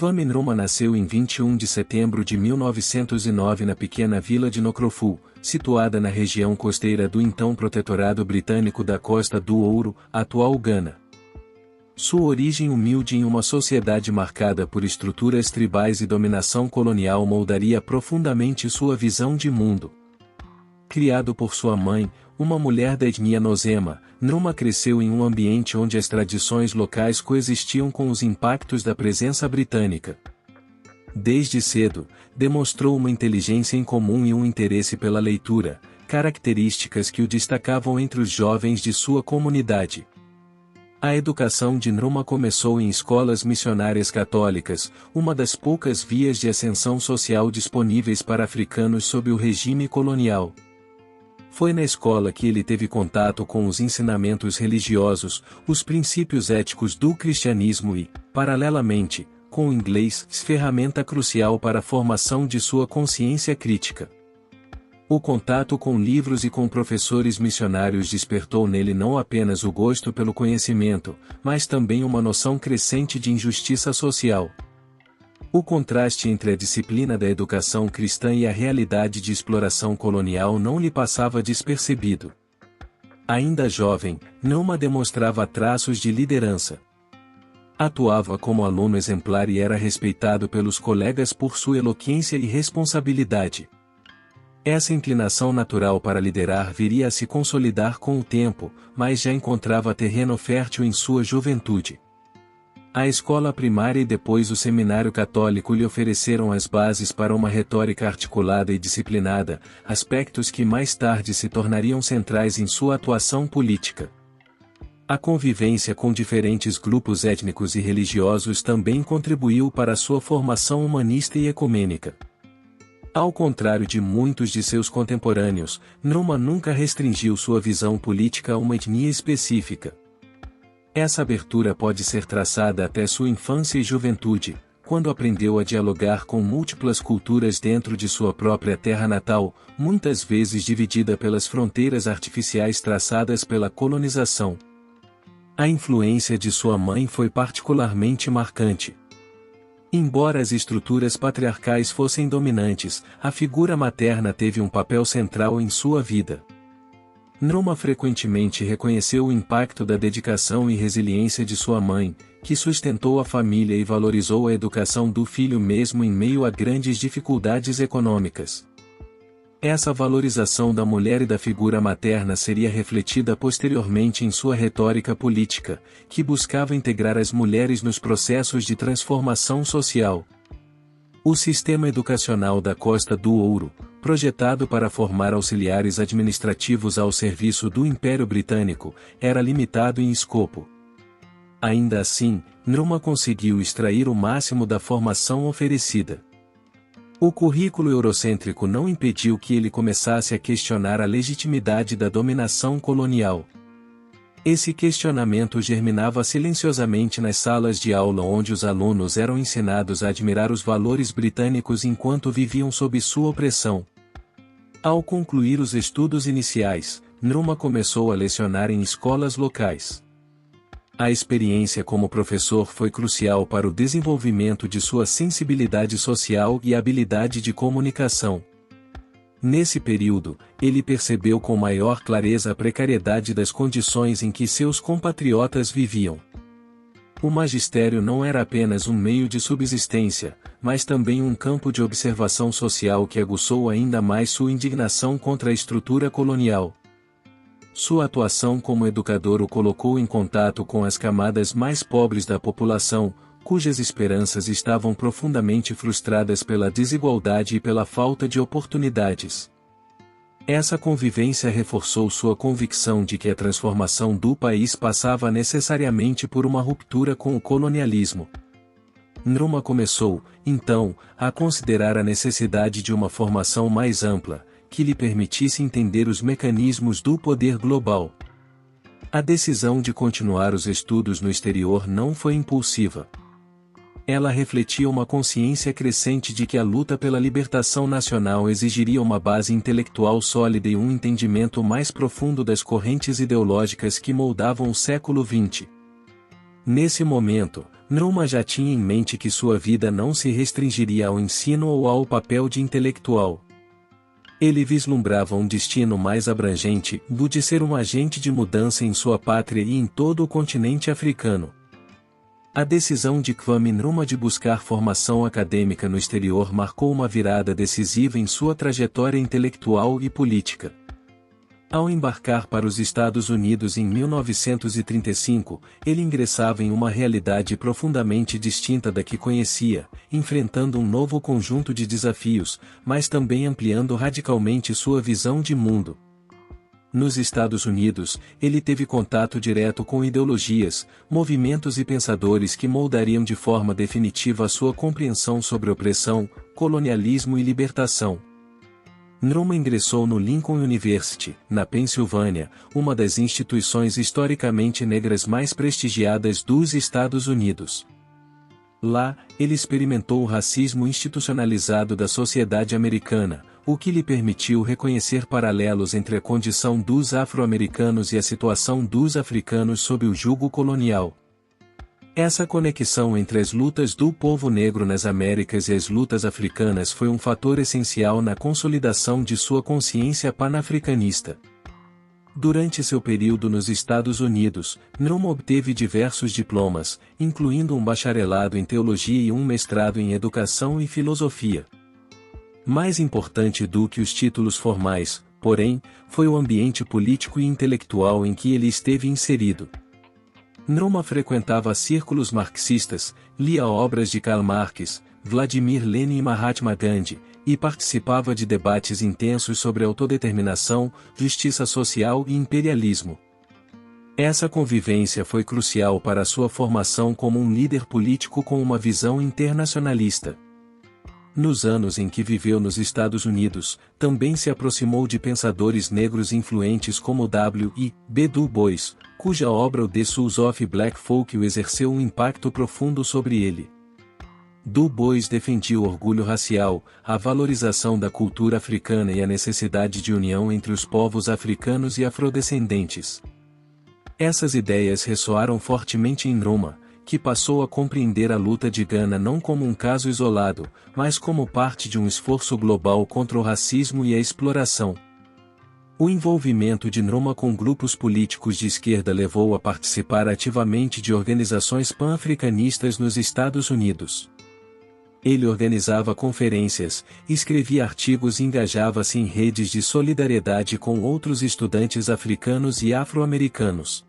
Kwame Nkrumah nasceu em 21 de setembro de 1909 na pequena vila de Nkroful, situada na região costeira do então Protetorado Britânico da Costa do Ouro, atual Gana. Sua origem humilde em uma sociedade marcada por estruturas tribais e dominação colonial moldaria profundamente sua visão de mundo. Criado por sua mãe, uma mulher da etnia Nozema, Nkrumah cresceu em um ambiente onde as tradições locais coexistiam com os impactos da presença britânica. Desde cedo, demonstrou uma inteligência incomum e um interesse pela leitura, características que o destacavam entre os jovens de sua comunidade. A educação de Nkrumah começou em escolas missionárias católicas, uma das poucas vias de ascensão social disponíveis para africanos sob o regime colonial. Foi na escola que ele teve contato com os ensinamentos religiosos, os princípios éticos do cristianismo e, paralelamente, com o inglês, ferramenta crucial para a formação de sua consciência crítica. O contato com livros e com professores missionários despertou nele não apenas o gosto pelo conhecimento, mas também uma noção crescente de injustiça social. O contraste entre a disciplina da educação cristã e a realidade de exploração colonial não lhe passava despercebido. Ainda jovem, Nkrumah demonstrava traços de liderança. Atuava como aluno exemplar e era respeitado pelos colegas por sua eloquência e responsabilidade. Essa inclinação natural para liderar viria a se consolidar com o tempo, mas já encontrava terreno fértil em sua juventude. A escola primária e depois o seminário católico lhe ofereceram as bases para uma retórica articulada e disciplinada, aspectos que mais tarde se tornariam centrais em sua atuação política. A convivência com diferentes grupos étnicos e religiosos também contribuiu para sua formação humanista e ecumênica. Ao contrário de muitos de seus contemporâneos, Nkrumah nunca restringiu sua visão política a uma etnia específica. Essa abertura pode ser traçada até sua infância e juventude, quando aprendeu a dialogar com múltiplas culturas dentro de sua própria terra natal, muitas vezes dividida pelas fronteiras artificiais traçadas pela colonização. A influência de sua mãe foi particularmente marcante. Embora as estruturas patriarcais fossem dominantes, a figura materna teve um papel central em sua vida. Nkrumah frequentemente reconheceu o impacto da dedicação e resiliência de sua mãe, que sustentou a família e valorizou a educação do filho mesmo em meio a grandes dificuldades econômicas. Essa valorização da mulher e da figura materna seria refletida posteriormente em sua retórica política, que buscava integrar as mulheres nos processos de transformação social. O sistema educacional da Costa do Ouro, projetado para formar auxiliares administrativos ao serviço do Império Britânico, era limitado em escopo. Ainda assim, Nkrumah conseguiu extrair o máximo da formação oferecida. O currículo eurocêntrico não impediu que ele começasse a questionar a legitimidade da dominação colonial. Esse questionamento germinava silenciosamente nas salas de aula onde os alunos eram ensinados a admirar os valores britânicos enquanto viviam sob sua opressão. Ao concluir os estudos iniciais, Nkrumah começou a lecionar em escolas locais. A experiência como professor foi crucial para o desenvolvimento de sua sensibilidade social e habilidade de comunicação. Nesse período, ele percebeu com maior clareza a precariedade das condições em que seus compatriotas viviam. O magistério não era apenas um meio de subsistência, mas também um campo de observação social que aguçou ainda mais sua indignação contra a estrutura colonial. Sua atuação como educador o colocou em contato com as camadas mais pobres da população, cujas esperanças estavam profundamente frustradas pela desigualdade e pela falta de oportunidades. Essa convivência reforçou sua convicção de que a transformação do país passava necessariamente por uma ruptura com o colonialismo. Nkrumah começou, então, a considerar a necessidade de uma formação mais ampla, que lhe permitisse entender os mecanismos do poder global. A decisão de continuar os estudos no exterior não foi impulsiva. Ela refletia uma consciência crescente de que a luta pela libertação nacional exigiria uma base intelectual sólida e um entendimento mais profundo das correntes ideológicas que moldavam o século XX. Nesse momento, Nkrumah já tinha em mente que sua vida não se restringiria ao ensino ou ao papel de intelectual. Ele vislumbrava um destino mais abrangente, o de ser um agente de mudança em sua pátria e em todo o continente africano. A decisão de Kwame Nkrumah de buscar formação acadêmica no exterior marcou uma virada decisiva em sua trajetória intelectual e política. Ao embarcar para os Estados Unidos em 1935, ele ingressava em uma realidade profundamente distinta da que conhecia, enfrentando um novo conjunto de desafios, mas também ampliando radicalmente sua visão de mundo. Nos Estados Unidos, ele teve contato direto com ideologias, movimentos e pensadores que moldariam de forma definitiva a sua compreensão sobre opressão, colonialismo e libertação. Nkrumah ingressou no Lincoln University, na Pensilvânia, uma das instituições historicamente negras mais prestigiadas dos Estados Unidos. Lá, ele experimentou o racismo institucionalizado da sociedade americana, o que lhe permitiu reconhecer paralelos entre a condição dos afro-americanos e a situação dos africanos sob o jugo colonial. Essa conexão entre as lutas do povo negro nas Américas e as lutas africanas foi um fator essencial na consolidação de sua consciência panafricanista. Durante seu período nos Estados Unidos, Nkrumah obteve diversos diplomas, incluindo um bacharelado em teologia e um mestrado em educação e filosofia. Mais importante do que os títulos formais, porém, foi o ambiente político e intelectual em que ele esteve inserido. Nkrumah frequentava círculos marxistas, lia obras de Karl Marx, Vladimir Lenin e Mahatma Gandhi, e participava de debates intensos sobre autodeterminação, justiça social e imperialismo. Essa convivência foi crucial para sua formação como um líder político com uma visão internacionalista. Nos anos em que viveu nos Estados Unidos, também se aproximou de pensadores negros influentes como W. E. B. Du Bois, cuja obra O The Souls of Black Folk exerceu um impacto profundo sobre ele. Du Bois defendia o orgulho racial, a valorização da cultura africana e a necessidade de união entre os povos africanos e afrodescendentes. Essas ideias ressoaram fortemente em Nkrumah, que passou a compreender a luta de Gana não como um caso isolado, mas como parte de um esforço global contra o racismo e a exploração. O envolvimento de Nkrumah com grupos políticos de esquerda levou-o a participar ativamente de organizações pan-africanistas nos Estados Unidos. Ele organizava conferências, escrevia artigos e engajava-se em redes de solidariedade com outros estudantes africanos e afro-americanos.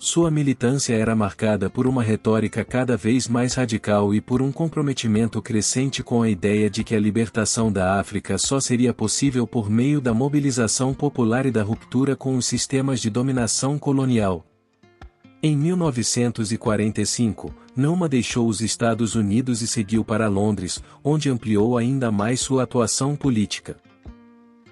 Sua militância era marcada por uma retórica cada vez mais radical e por um comprometimento crescente com a ideia de que a libertação da África só seria possível por meio da mobilização popular e da ruptura com os sistemas de dominação colonial. Em 1945, Nkrumah deixou os Estados Unidos e seguiu para Londres, onde ampliou ainda mais sua atuação política.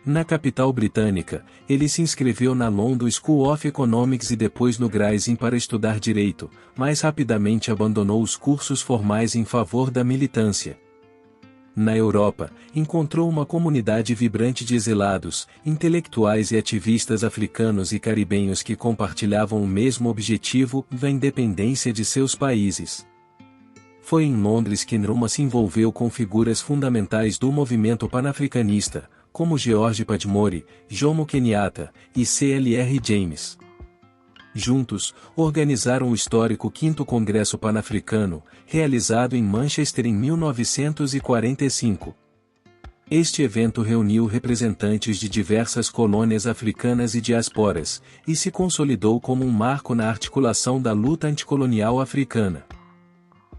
Na capital britânica, ele se inscreveu na London School of Economics e depois no Gray's Inn para estudar direito, mas rapidamente abandonou os cursos formais em favor da militância. Na Europa, encontrou uma comunidade vibrante de exilados, intelectuais e ativistas africanos e caribenhos que compartilhavam o mesmo objetivo, da independência de seus países. Foi em Londres que Nkrumah se envolveu com figuras fundamentais do movimento panafricanista, como George Padmore, Jomo Kenyatta e C.L.R. James. Juntos, organizaram o histórico 5º Congresso Pan-Africano, realizado em Manchester em 1945. Este evento reuniu representantes de diversas colônias africanas e diásporas, e se consolidou como um marco na articulação da luta anticolonial africana.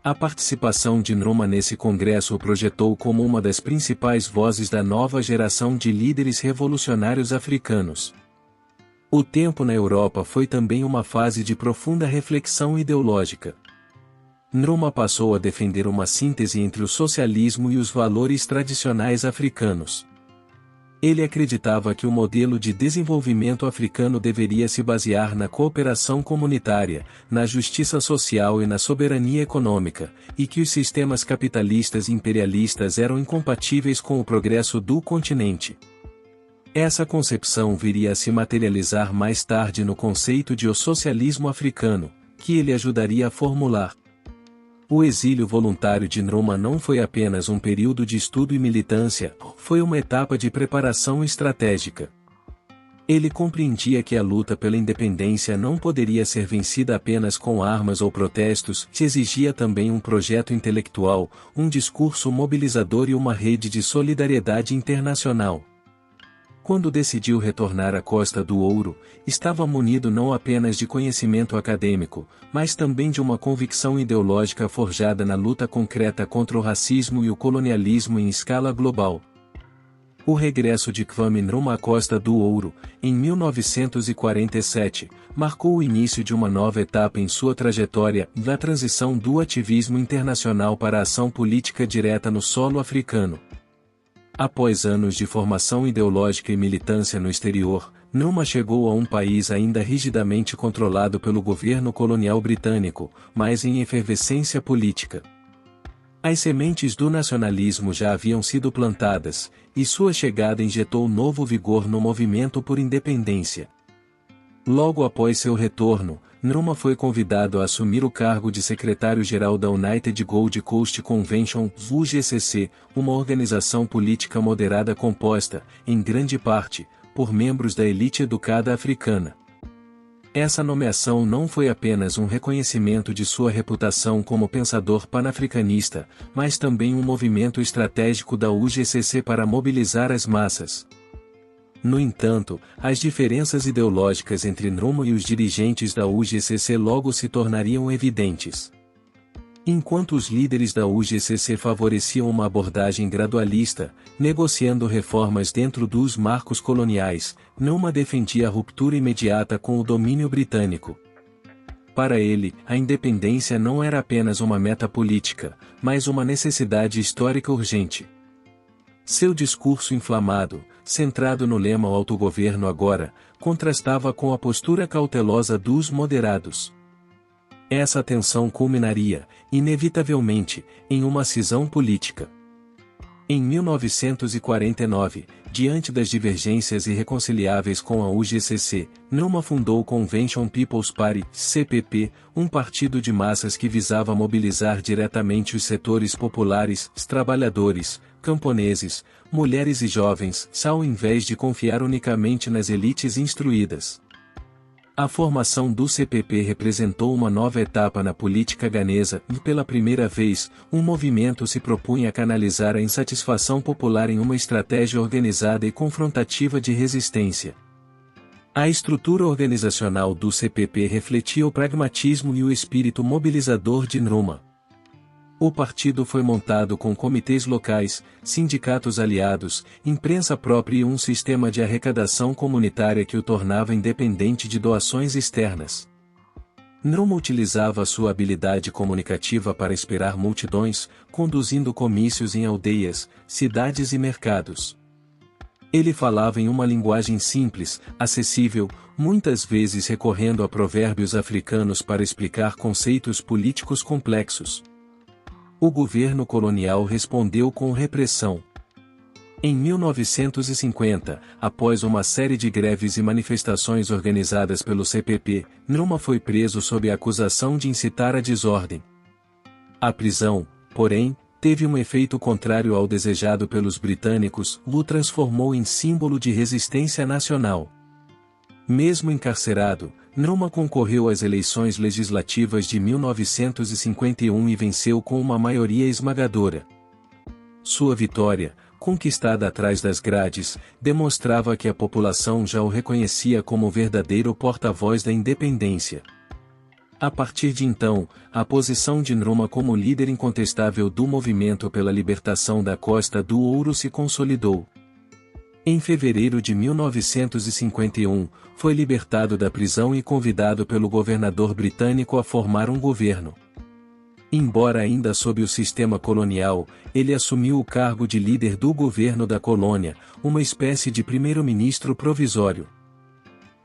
A participação de Nkrumah nesse congresso o projetou como uma das principais vozes da nova geração de líderes revolucionários africanos. O tempo na Europa foi também uma fase de profunda reflexão ideológica. Nkrumah passou a defender uma síntese entre o socialismo e os valores tradicionais africanos. Ele acreditava que o modelo de desenvolvimento africano deveria se basear na cooperação comunitária, na justiça social e na soberania econômica, e que os sistemas capitalistas e imperialistas eram incompatíveis com o progresso do continente. Essa concepção viria a se materializar mais tarde no conceito de o socialismo africano, que ele ajudaria a formular. O exílio voluntário de Nkrumah não foi apenas um período de estudo e militância, foi uma etapa de preparação estratégica. Ele compreendia que a luta pela independência não poderia ser vencida apenas com armas ou protestos, que exigia também um projeto intelectual, um discurso mobilizador e uma rede de solidariedade internacional. Quando decidiu retornar à Costa do Ouro, estava munido não apenas de conhecimento acadêmico, mas também de uma convicção ideológica forjada na luta concreta contra o racismo e o colonialismo em escala global. O regresso de Kwame Nkrumah à Costa do Ouro, em 1947, marcou o início de uma nova etapa em sua trajetória, da transição do ativismo internacional para a ação política direta no solo africano. Após anos de formação ideológica e militância no exterior, Nkrumah chegou a um país ainda rigidamente controlado pelo governo colonial britânico, mas em efervescência política. As sementes do nacionalismo já haviam sido plantadas, e sua chegada injetou novo vigor no movimento por independência. Logo após seu retorno, Nkrumah foi convidado a assumir o cargo de secretário-geral da United Gold Coast Convention, UGCC, uma organização política moderada composta, em grande parte, por membros da elite educada africana. Essa nomeação não foi apenas um reconhecimento de sua reputação como pensador panafricanista, mas também um movimento estratégico da UGCC para mobilizar as massas. No entanto, as diferenças ideológicas entre Nkrumah e os dirigentes da UGCC logo se tornariam evidentes. Enquanto os líderes da UGCC favoreciam uma abordagem gradualista, negociando reformas dentro dos marcos coloniais, Nkrumah defendia a ruptura imediata com o domínio britânico. Para ele, a independência não era apenas uma meta política, mas uma necessidade histórica urgente. Seu discurso inflamado, centrado no lema autogoverno agora, contrastava com a postura cautelosa dos moderados. Essa tensão culminaria, inevitavelmente, em uma cisão política. Em 1949, diante das divergências irreconciliáveis com a UGCC, Nkrumah fundou o Convention People's Party, CPP, um partido de massas que visava mobilizar diretamente os setores populares, trabalhadores, camponeses, mulheres e jovens, ao invés de confiar unicamente nas elites instruídas. A formação do CPP representou uma nova etapa na política ganesa e, pela primeira vez, um movimento se propunha canalizar a insatisfação popular em uma estratégia organizada e confrontativa de resistência. A estrutura organizacional do CPP refletia o pragmatismo e o espírito mobilizador de Nkrumah. O partido foi montado com comitês locais, sindicatos aliados, imprensa própria e um sistema de arrecadação comunitária que o tornava independente de doações externas. Nkrumah utilizava sua habilidade comunicativa para inspirar multidões, conduzindo comícios em aldeias, cidades e mercados. Ele falava em uma linguagem simples, acessível, muitas vezes recorrendo a provérbios africanos para explicar conceitos políticos complexos. O governo colonial respondeu com repressão. Em 1950, após uma série de greves e manifestações organizadas pelo CPP, Nkrumah foi preso sob a acusação de incitar a desordem. A prisão, porém, teve um efeito contrário ao desejado pelos britânicos, o transformou em símbolo de resistência nacional. Mesmo encarcerado, Nkrumah concorreu às eleições legislativas de 1951 e venceu com uma maioria esmagadora. Sua vitória, conquistada atrás das grades, demonstrava que a população já o reconhecia como verdadeiro porta-voz da independência. A partir de então, a posição de Nkrumah como líder incontestável do movimento pela libertação da Costa do Ouro se consolidou. Em fevereiro de 1951, foi libertado da prisão e convidado pelo governador britânico a formar um governo. Embora ainda sob o sistema colonial, ele assumiu o cargo de líder do governo da colônia, uma espécie de primeiro-ministro provisório.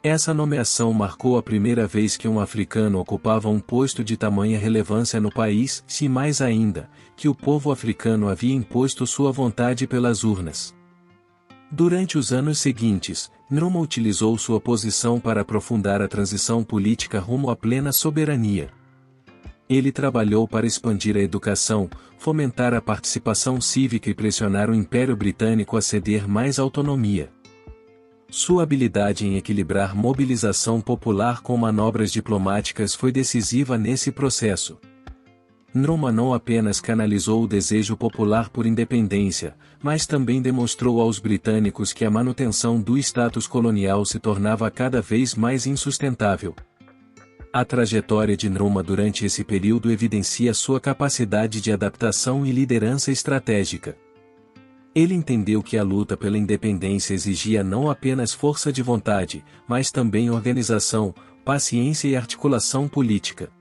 Essa nomeação marcou a primeira vez que um africano ocupava um posto de tamanha relevância no país, e mais ainda, que o povo africano havia imposto sua vontade pelas urnas. Durante os anos seguintes, Nkrumah utilizou sua posição para aprofundar a transição política rumo à plena soberania. Ele trabalhou para expandir a educação, fomentar a participação cívica e pressionar o Império Britânico a ceder mais autonomia. Sua habilidade em equilibrar mobilização popular com manobras diplomáticas foi decisiva nesse processo. Nkrumah não apenas canalizou o desejo popular por independência, mas também demonstrou aos britânicos que a manutenção do status colonial se tornava cada vez mais insustentável. A trajetória de Nkrumah durante esse período evidencia sua capacidade de adaptação e liderança estratégica. Ele entendeu que a luta pela independência exigia não apenas força de vontade, mas também organização, paciência e articulação política.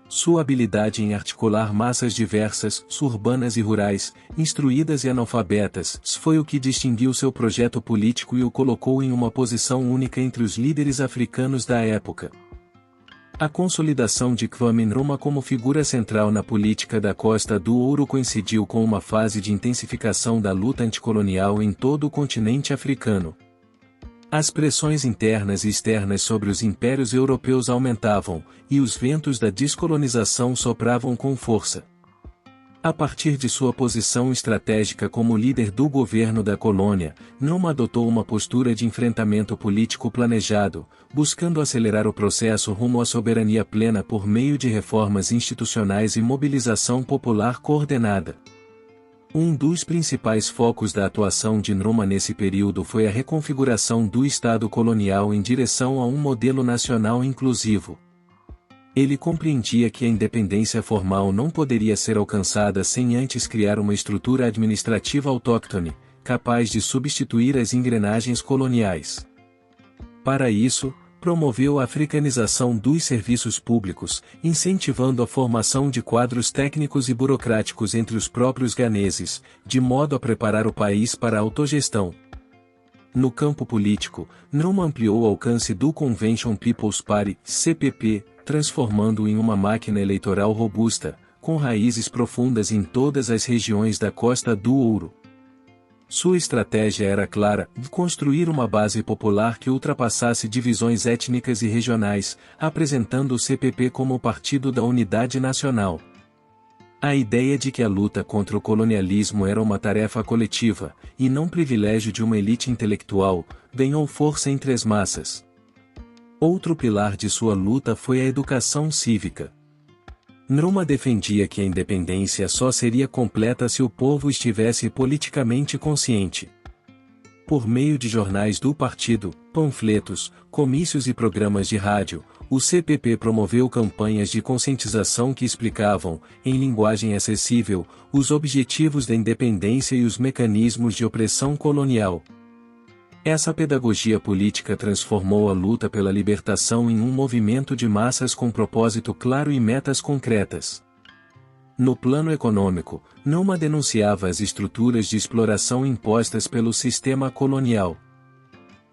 Sua habilidade em articular massas diversas, urbanas e rurais, instruídas e analfabetas, foi o que distinguiu seu projeto político e o colocou em uma posição única entre os líderes africanos da época. A consolidação de Kwame Nkrumah como figura central na política da Costa do Ouro coincidiu com uma fase de intensificação da luta anticolonial em todo o continente africano. As pressões internas e externas sobre os impérios europeus aumentavam, e os ventos da descolonização sopravam com força. A partir de sua posição estratégica como líder do governo da colônia, Nkrumah adotou uma postura de enfrentamento político planejado, buscando acelerar o processo rumo à soberania plena por meio de reformas institucionais e mobilização popular coordenada. Um dos principais focos da atuação de Nkrumah nesse período foi a reconfiguração do Estado colonial em direção a um modelo nacional inclusivo. Ele compreendia que a independência formal não poderia ser alcançada sem antes criar uma estrutura administrativa autóctone, capaz de substituir as engrenagens coloniais. Para isso, promoveu a africanização dos serviços públicos, incentivando a formação de quadros técnicos e burocráticos entre os próprios ganeses, de modo a preparar o país para a autogestão. No campo político, Nkrumah ampliou o alcance do Convention People's Party, CPP, transformando-o em uma máquina eleitoral robusta, com raízes profundas em todas as regiões da Costa do Ouro. Sua estratégia era clara: construir uma base popular que ultrapassasse divisões étnicas e regionais, apresentando o CPP como o partido da unidade nacional. A ideia de que a luta contra o colonialismo era uma tarefa coletiva, e não privilégio de uma elite intelectual, ganhou força entre as massas. Outro pilar de sua luta foi a educação cívica. Nkrumah defendia que a independência só seria completa se o povo estivesse politicamente consciente. Por meio de jornais do partido, panfletos, comícios e programas de rádio, o CPP promoveu campanhas de conscientização que explicavam, em linguagem acessível, os objetivos da independência e os mecanismos de opressão colonial. Essa pedagogia política transformou a luta pela libertação em um movimento de massas com propósito claro e metas concretas. No plano econômico, Nkrumah denunciava as estruturas de exploração impostas pelo sistema colonial.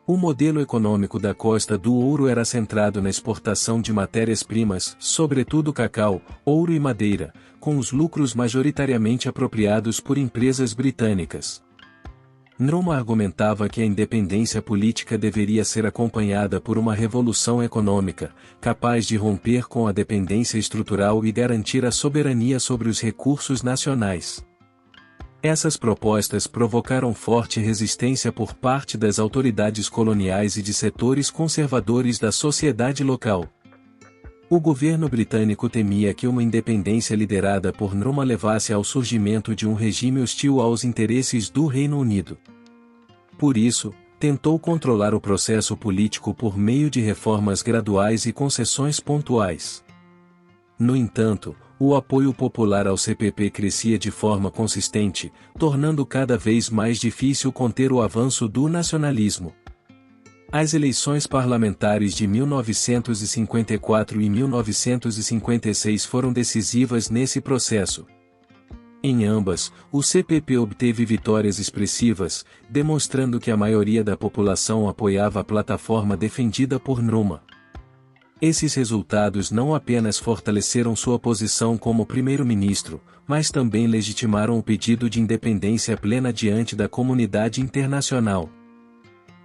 O modelo econômico da Costa do Ouro era centrado na exportação de matérias-primas, sobretudo cacau, ouro e madeira, com os lucros majoritariamente apropriados por empresas britânicas. Nkrumah argumentava que a independência política deveria ser acompanhada por uma revolução econômica, capaz de romper com a dependência estrutural e garantir a soberania sobre os recursos nacionais. Essas propostas provocaram forte resistência por parte das autoridades coloniais e de setores conservadores da sociedade local. O governo britânico temia que uma independência liderada por Nkrumah levasse ao surgimento de um regime hostil aos interesses do Reino Unido. Por isso, tentou controlar o processo político por meio de reformas graduais e concessões pontuais. No entanto, o apoio popular ao CPP crescia de forma consistente, tornando cada vez mais difícil conter o avanço do nacionalismo. As eleições parlamentares de 1954 e 1956 foram decisivas nesse processo. Em ambas, o CPP obteve vitórias expressivas, demonstrando que a maioria da população apoiava a plataforma defendida por Nkrumah. Esses resultados não apenas fortaleceram sua posição como primeiro-ministro, mas também legitimaram o pedido de independência plena diante da comunidade internacional.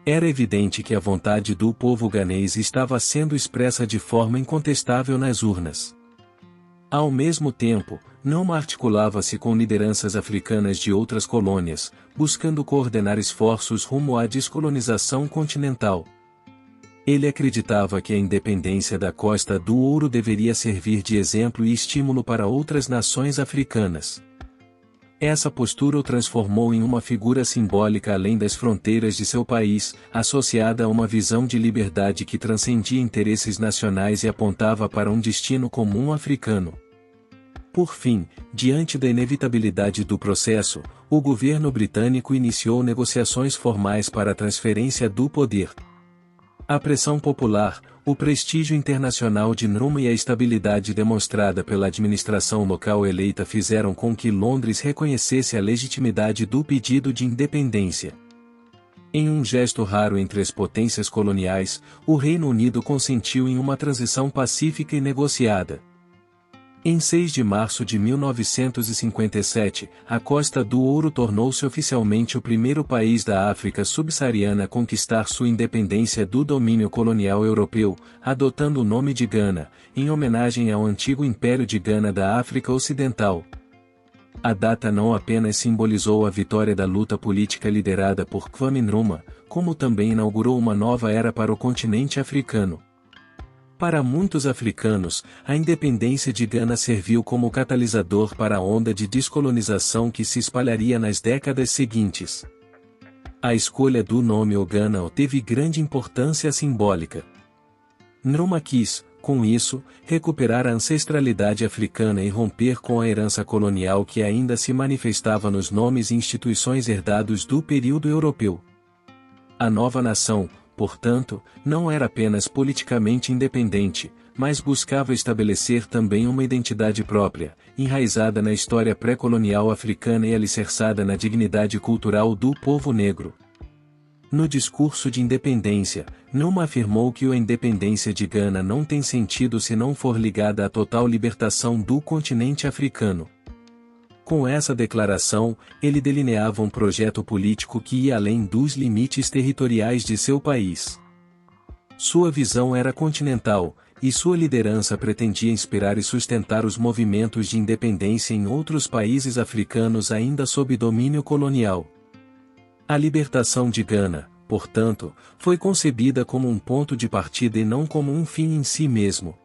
Era evidente que a vontade do povo ganês estava sendo expressa de forma incontestável nas urnas. Ao mesmo tempo, Nkrumah articulava-se com lideranças africanas de outras colônias, buscando coordenar esforços rumo à descolonização continental. Ele acreditava que a independência da Costa do Ouro deveria servir de exemplo e estímulo para outras nações africanas. Essa postura o transformou em uma figura simbólica além das fronteiras de seu país, associada a uma visão de liberdade que transcendia interesses nacionais e apontava para um destino comum africano. Por fim, diante da inevitabilidade do processo, o governo britânico iniciou negociações formais para a transferência do poder. A pressão popular, o prestígio internacional de Nkrumah e a estabilidade demonstrada pela administração local eleita fizeram com que Londres reconhecesse a legitimidade do pedido de independência. Em um gesto raro entre as potências coloniais, o Reino Unido consentiu em uma transição pacífica e negociada. Em 6 de março de 1957, a Costa do Ouro tornou-se oficialmente o primeiro país da África subsaariana a conquistar sua independência do domínio colonial europeu, adotando o nome de Gana, em homenagem ao antigo Império de Gana da África Ocidental. A data não apenas simbolizou a vitória da luta política liderada por Kwame Nkrumah, como também inaugurou uma nova era para o continente africano. Para muitos africanos, a independência de Gana serviu como catalisador para a onda de descolonização que se espalharia nas décadas seguintes. A escolha do nome Ghana teve grande importância simbólica. Nkrumah quis, com isso, recuperar a ancestralidade africana e romper com a herança colonial que ainda se manifestava nos nomes e instituições herdados do período europeu. A nova nação, portanto, não era apenas politicamente independente, mas buscava estabelecer também uma identidade própria, enraizada na história pré-colonial africana e alicerçada na dignidade cultural do povo negro. No discurso de independência, Nkrumah afirmou que a independência de Gana não tem sentido se não for ligada à total libertação do continente africano. Com essa declaração, ele delineava um projeto político que ia além dos limites territoriais de seu país. Sua visão era continental, e sua liderança pretendia inspirar e sustentar os movimentos de independência em outros países africanos ainda sob domínio colonial. A libertação de Gana, portanto, foi concebida como um ponto de partida e não como um fim em si mesmo.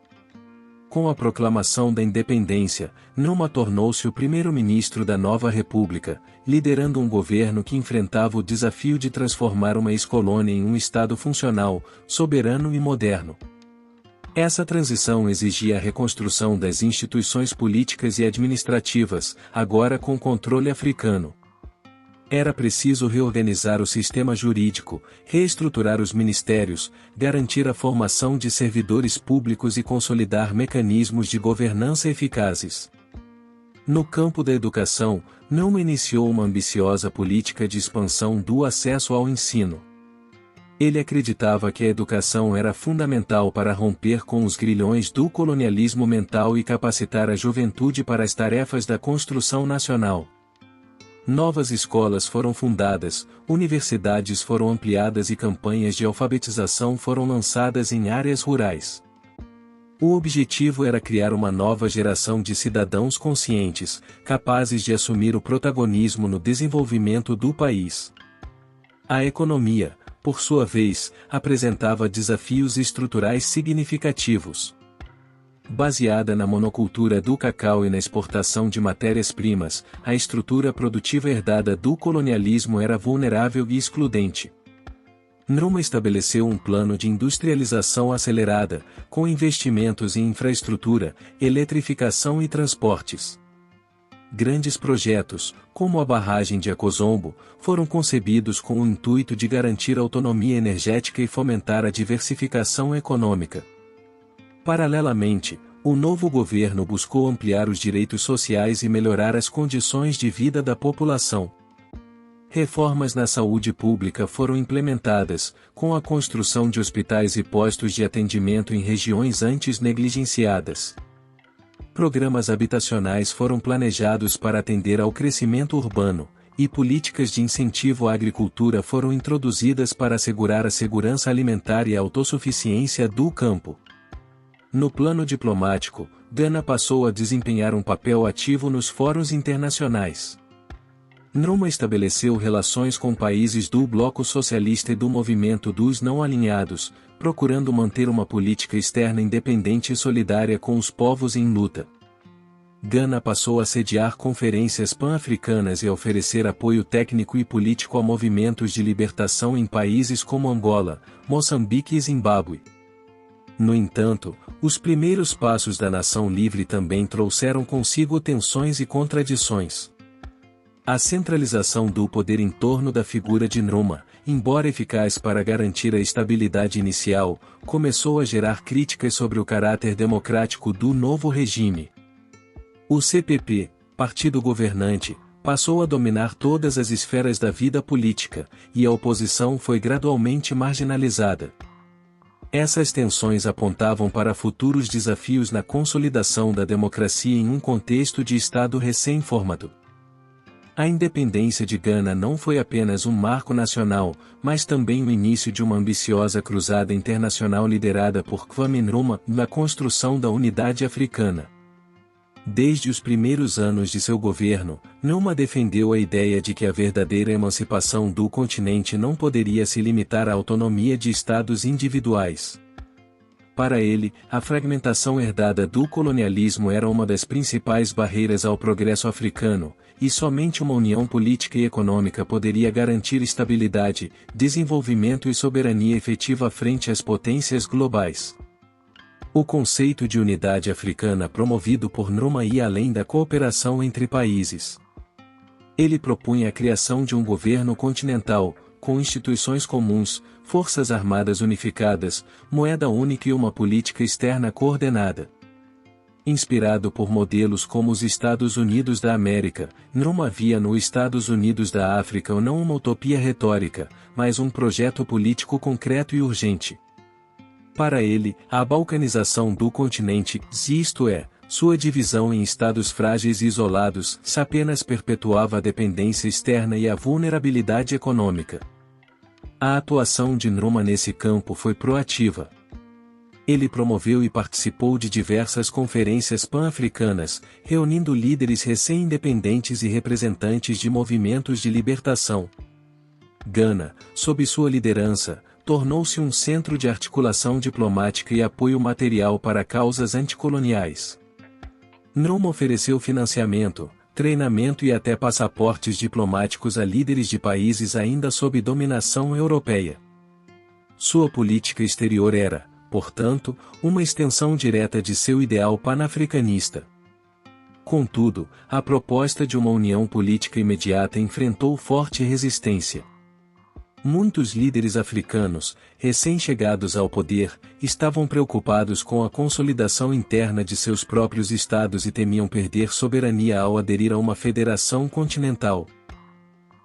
Com a proclamação da independência, Nkrumah tornou-se o primeiro-ministro da nova república, liderando um governo que enfrentava o desafio de transformar uma ex-colônia em um Estado funcional, soberano e moderno. Essa transição exigia a reconstrução das instituições políticas e administrativas, agora com controle africano. Era preciso reorganizar o sistema jurídico, reestruturar os ministérios, garantir a formação de servidores públicos e consolidar mecanismos de governança eficazes. No campo da educação, Nkrumah iniciou uma ambiciosa política de expansão do acesso ao ensino. Ele acreditava que a educação era fundamental para romper com os grilhões do colonialismo mental e capacitar a juventude para as tarefas da construção nacional. Novas escolas foram fundadas, universidades foram ampliadas e campanhas de alfabetização foram lançadas em áreas rurais. O objetivo era criar uma nova geração de cidadãos conscientes, capazes de assumir o protagonismo no desenvolvimento do país. A economia, por sua vez, apresentava desafios estruturais significativos. Baseada na monocultura do cacau e na exportação de matérias-primas, a estrutura produtiva herdada do colonialismo era vulnerável e excludente. Nkrumah estabeleceu um plano de industrialização acelerada, com investimentos em infraestrutura, eletrificação e transportes. Grandes projetos, como a barragem de Akosombo, foram concebidos com o intuito de garantir autonomia energética e fomentar a diversificação econômica. Paralelamente, o novo governo buscou ampliar os direitos sociais e melhorar as condições de vida da população. Reformas na saúde pública foram implementadas, com a construção de hospitais e postos de atendimento em regiões antes negligenciadas. Programas habitacionais foram planejados para atender ao crescimento urbano, e políticas de incentivo à agricultura foram introduzidas para assegurar a segurança alimentar e a autossuficiência do campo. No plano diplomático, Gana passou a desempenhar um papel ativo nos fóruns internacionais. Nkrumah estabeleceu relações com países do bloco socialista e do movimento dos não alinhados, procurando manter uma política externa independente e solidária com os povos em luta. Gana passou a sediar conferências pan-africanas e a oferecer apoio técnico e político a movimentos de libertação em países como Angola, Moçambique e Zimbábue. No entanto, os primeiros passos da nação livre também trouxeram consigo tensões e contradições. A centralização do poder em torno da figura de Nkrumah, embora eficaz para garantir a estabilidade inicial, começou a gerar críticas sobre o caráter democrático do novo regime. O CPP, partido governante, passou a dominar todas as esferas da vida política, e a oposição foi gradualmente marginalizada. Essas tensões apontavam para futuros desafios na consolidação da democracia em um contexto de Estado recém-formado. A independência de Gana não foi apenas um marco nacional, mas também o início de uma ambiciosa cruzada internacional liderada por Kwame Nkrumah na construção da unidade africana. Desde os primeiros anos de seu governo, Nkrumah defendeu a ideia de que a verdadeira emancipação do continente não poderia se limitar à autonomia de estados individuais. Para ele, a fragmentação herdada do colonialismo era uma das principais barreiras ao progresso africano, e somente uma união política e econômica poderia garantir estabilidade, desenvolvimento e soberania efetiva frente às potências globais. O conceito de unidade africana promovido por Nkrumah ia além da cooperação entre países. Ele propunha a criação de um governo continental, com instituições comuns, forças armadas unificadas, moeda única e uma política externa coordenada. Inspirado por modelos como os Estados Unidos da América, Nkrumah via no Estados Unidos da África não uma utopia retórica, mas um projeto político concreto e urgente. Para ele, a balcanização do continente, isto é, sua divisão em estados frágeis e isolados, apenas perpetuava a dependência externa e a vulnerabilidade econômica. A atuação de Nkrumah nesse campo foi proativa. Ele promoveu e participou de diversas conferências pan-africanas, reunindo líderes recém-independentes e representantes de movimentos de libertação. Gana, sob sua liderança, tornou-se um centro de articulação diplomática e apoio material para causas anticoloniais. Nkrumah ofereceu financiamento, treinamento e até passaportes diplomáticos a líderes de países ainda sob dominação europeia. Sua política exterior era, portanto, uma extensão direta de seu ideal panafricanista. Contudo, a proposta de uma união política imediata enfrentou forte resistência. Muitos líderes africanos, recém-chegados ao poder, estavam preocupados com a consolidação interna de seus próprios estados e temiam perder soberania ao aderir a uma federação continental.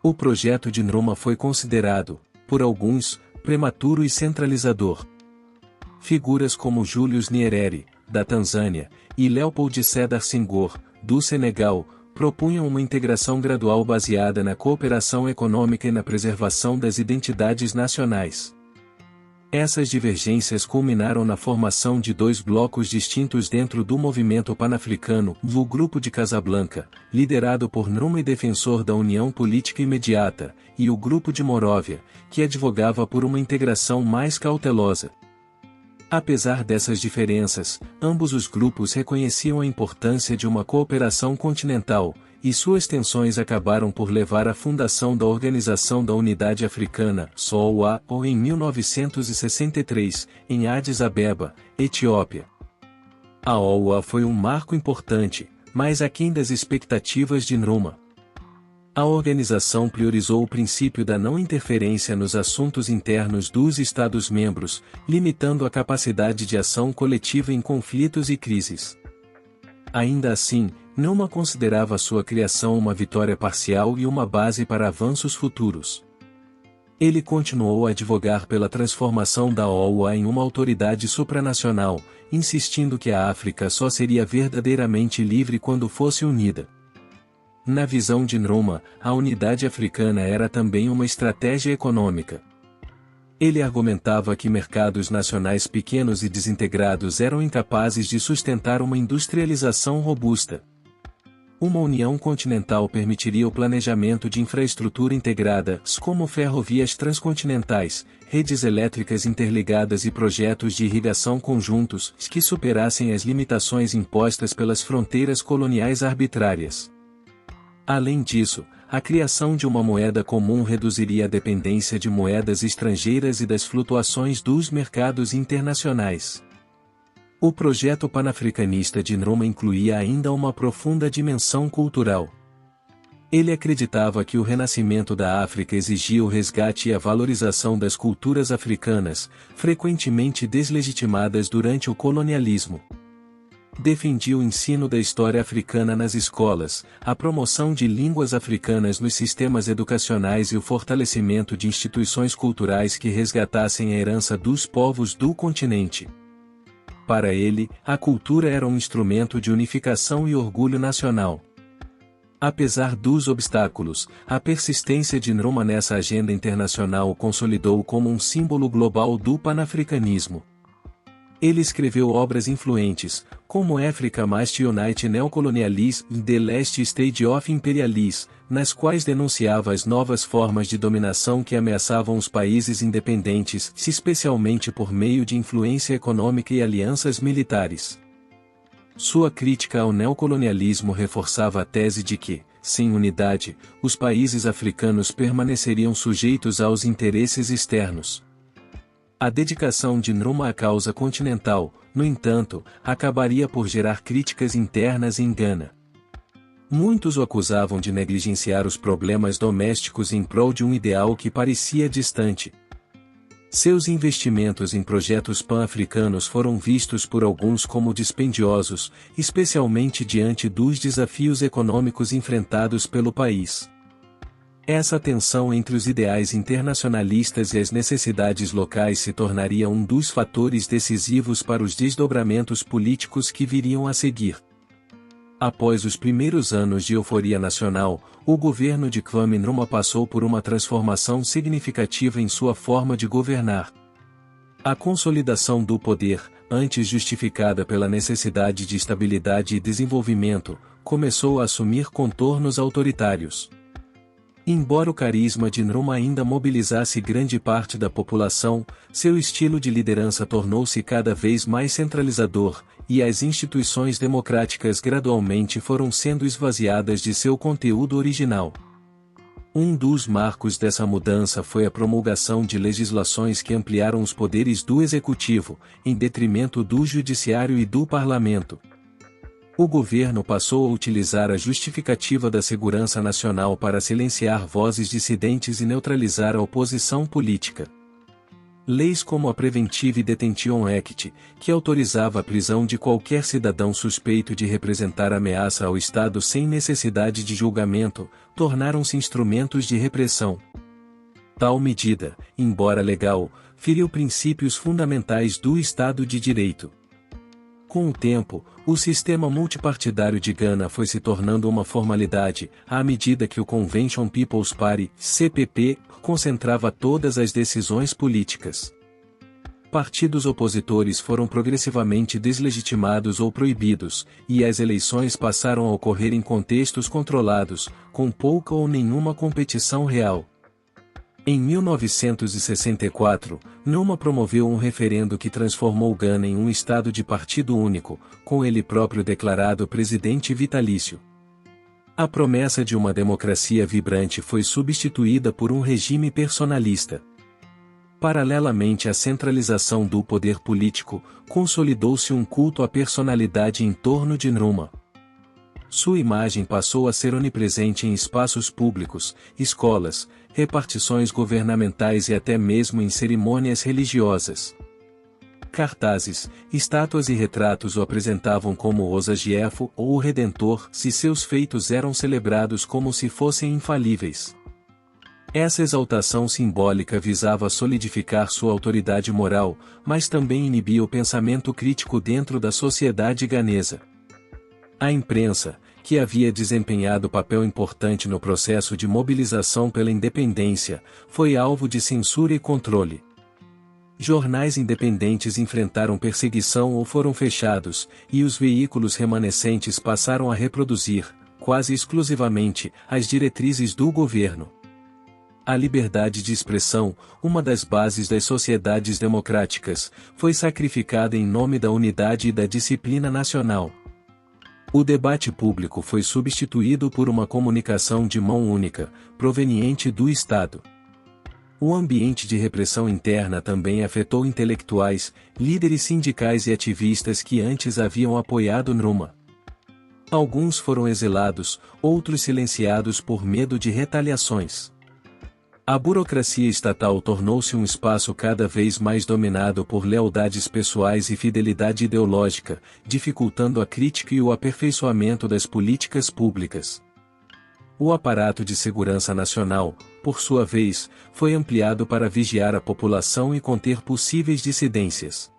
O projeto de Nkrumah foi considerado, por alguns, prematuro e centralizador. Figuras como Julius Nyerere, da Tanzânia, e Léopold Sédar Senghor, do Senegal, propunham uma integração gradual baseada na cooperação econômica e na preservação das identidades nacionais. Essas divergências culminaram na formação de dois blocos distintos dentro do movimento panafricano, o Grupo de Casablanca, liderado por Nkrumah e defensor da união política imediata, e o Grupo de Moróvia, que advogava por uma integração mais cautelosa. Apesar dessas diferenças, ambos os grupos reconheciam a importância de uma cooperação continental, e suas tensões acabaram por levar à fundação da Organização da Unidade Africana, SOA, em 1963, em Addis Abeba, Etiópia. A OUA foi um marco importante, mas aquém das expectativas de Nkrumah. A organização priorizou o princípio da não interferência nos assuntos internos dos Estados-membros, limitando a capacidade de ação coletiva em conflitos e crises. Ainda assim, Nkrumah considerava sua criação uma vitória parcial e uma base para avanços futuros. Ele continuou a advogar pela transformação da OUA em uma autoridade supranacional, insistindo que a África só seria verdadeiramente livre quando fosse unida. Na visão de Nkrumah, a unidade africana era também uma estratégia econômica. Ele argumentava que mercados nacionais pequenos e desintegrados eram incapazes de sustentar uma industrialização robusta. Uma união continental permitiria o planejamento de infraestrutura integrada, como ferrovias transcontinentais, redes elétricas interligadas e projetos de irrigação conjuntos, que superassem as limitações impostas pelas fronteiras coloniais arbitrárias. Além disso, a criação de uma moeda comum reduziria a dependência de moedas estrangeiras e das flutuações dos mercados internacionais. O projeto panafricanista de Nkrumah incluía ainda uma profunda dimensão cultural. Ele acreditava que o renascimento da África exigia o resgate e a valorização das culturas africanas, frequentemente deslegitimadas durante o colonialismo. Defendia o ensino da história africana nas escolas, a promoção de línguas africanas nos sistemas educacionais e o fortalecimento de instituições culturais que resgatassem a herança dos povos do continente. Para ele, a cultura era um instrumento de unificação e orgulho nacional. Apesar dos obstáculos, a persistência de Nkrumah nessa agenda internacional o consolidou como um símbolo global do panafricanismo. Ele escreveu obras influentes, como Africa Must Unite Neocolonialism e The Last Stage of Imperialism, nas quais denunciava as novas formas de dominação que ameaçavam os países independentes, especialmente por meio de influência econômica e alianças militares. Sua crítica ao neocolonialismo reforçava a tese de que, sem unidade, os países africanos permaneceriam sujeitos aos interesses externos. A dedicação de Nkrumah à causa continental, no entanto, acabaria por gerar críticas internas em Gana. Muitos o acusavam de negligenciar os problemas domésticos em prol de um ideal que parecia distante. Seus investimentos em projetos pan-africanos foram vistos por alguns como dispendiosos, especialmente diante dos desafios econômicos enfrentados pelo país. Essa tensão entre os ideais internacionalistas e as necessidades locais se tornaria um dos fatores decisivos para os desdobramentos políticos que viriam a seguir. Após os primeiros anos de euforia nacional, o governo de Kwame Nkrumah passou por uma transformação significativa em sua forma de governar. A consolidação do poder, antes justificada pela necessidade de estabilidade e desenvolvimento, começou a assumir contornos autoritários. Embora o carisma de Nkrumah ainda mobilizasse grande parte da população, seu estilo de liderança tornou-se cada vez mais centralizador, e as instituições democráticas gradualmente foram sendo esvaziadas de seu conteúdo original. Um dos marcos dessa mudança foi a promulgação de legislações que ampliaram os poderes do executivo, em detrimento do judiciário e do parlamento. O governo passou a utilizar a justificativa da segurança nacional para silenciar vozes dissidentes e neutralizar a oposição política. Leis como a Preventive Detention Act, que autorizava a prisão de qualquer cidadão suspeito de representar ameaça ao Estado sem necessidade de julgamento, tornaram-se instrumentos de repressão. Tal medida, embora legal, feriu princípios fundamentais do Estado de Direito. Com o tempo, o sistema multipartidário de Gana foi se tornando uma formalidade, à medida que o Convention People's Party, CPP, concentrava todas as decisões políticas. Partidos opositores foram progressivamente deslegitimados ou proibidos, e as eleições passaram a ocorrer em contextos controlados, com pouca ou nenhuma competição real. Em 1964, Nkrumah promoveu um referendo que transformou Gana em um estado de partido único, com ele próprio declarado presidente vitalício. A promessa de uma democracia vibrante foi substituída por um regime personalista. Paralelamente à centralização do poder político, consolidou-se um culto à personalidade em torno de Nkrumah. Sua imagem passou a ser onipresente em espaços públicos, escolas, repartições governamentais e até mesmo em cerimônias religiosas. Cartazes, estátuas e retratos o apresentavam como o Osagiefo ou o Redentor, se seus feitos eram celebrados como se fossem infalíveis. Essa exaltação simbólica visava solidificar sua autoridade moral, mas também inibia o pensamento crítico dentro da sociedade ganesa. A imprensa, que havia desempenhado papel importante no processo de mobilização pela independência, foi alvo de censura e controle. Jornais independentes enfrentaram perseguição ou foram fechados, e os veículos remanescentes passaram a reproduzir, quase exclusivamente, as diretrizes do governo. A liberdade de expressão, uma das bases das sociedades democráticas, foi sacrificada em nome da unidade e da disciplina nacional. O debate público foi substituído por uma comunicação de mão única, proveniente do Estado. O ambiente de repressão interna também afetou intelectuais, líderes sindicais e ativistas que antes haviam apoiado Nkrumah. Alguns foram exilados, outros silenciados por medo de retaliações. A burocracia estatal tornou-se um espaço cada vez mais dominado por lealdades pessoais e fidelidade ideológica, dificultando a crítica e o aperfeiçoamento das políticas públicas. O aparato de segurança nacional, por sua vez, foi ampliado para vigiar a população e conter possíveis dissidências.